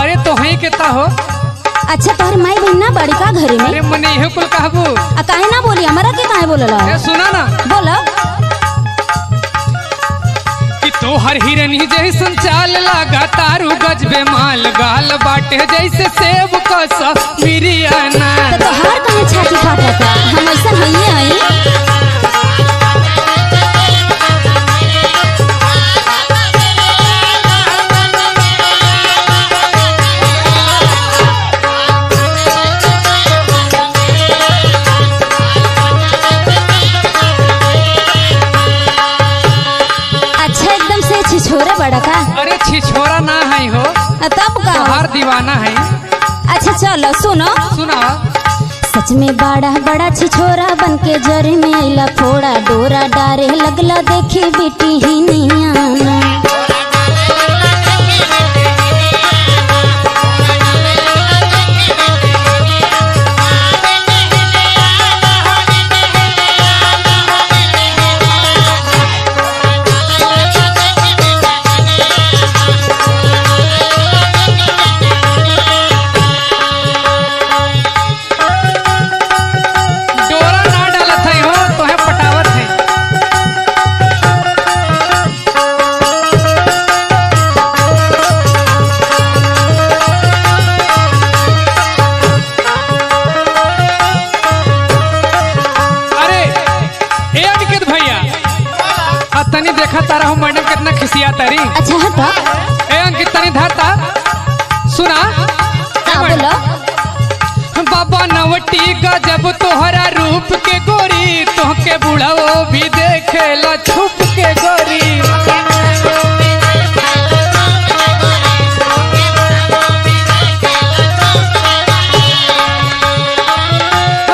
अरे तो है कितना हो। अच्छा तोहर माई बहन ना बड़ी का घरे में? अरे मने यही कुल कहबू। काहे ना बोली हमारा के काहे बोलला? सुना ना बोला कि तोहर हिरनी जैसन चाल लगा तारू गजबे माल गाल बाटे जैसे सेब कसा मिरियाना। तो तोहार कहे छाती फाटता हम ऐसा हइए हई। छिछोरा बड़ा का? अरे छिछोरा ना है हो तब का हर दीवाना है। अच्छा चलो सुनो सुना। सच में बड़ा बड़ा छिछोरा बन के जरे में आइला फोड़ा डोरा डारे लगला देखी बेटी ही नहीं आना। तनी देखा तारा हो मैडम कितना खिसिया तारी। अच्छा हटा ए अंकित तनी धरता सुना। बोलो बाबा नवटी गजब तोहरा रूप के गोरी तोहके बुढ़ाओ भी देखेला छुप के गोरी।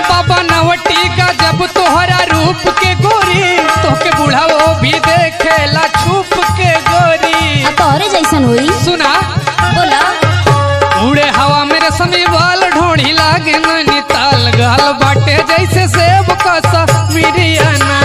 बाबा नवटी गजब तोहरा रूप के गोरी तोहके बुढ़ाओ भी देखेला छुप के गोरी। तोहरे जैसन हुई। सुना बोला उड़े हवा मेरे समी बाल ढोड़ी लागे नैनीताल गाल बाटे जैसे सेब कसा मिरियाना।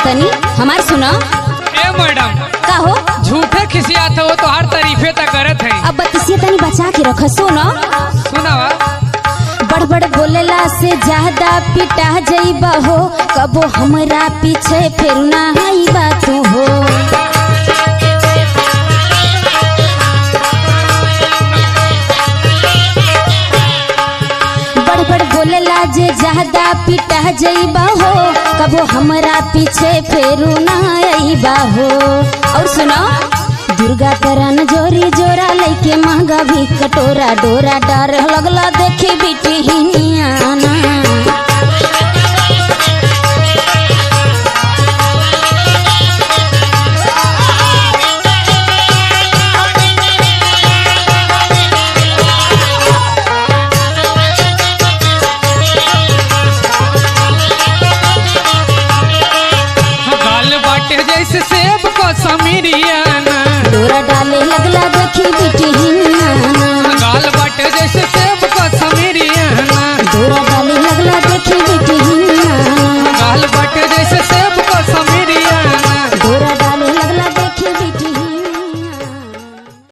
तनी हमार सुना। ए मैडम का हो झूठे खिसियात हो तो हर तारीफे तक करत है। अब बतिसिया तनी बचा के रख। सुनो सुनावा। बड़ बड़ बोलेला से ज्यादा पिटा जइबा हो कबो हमरा पीछे फिर ना आईबा तू हो। बड़ बड़ बोलेला जे ज्यादा पिटा जइबा हो कबो हमरा पीछे फेरू ना आईबा हो। और सुनो दुर्गा करन जोरी जोरा लइके महंगा भी कटोरा डोरा डर लगला देखे बेटी ही नियान।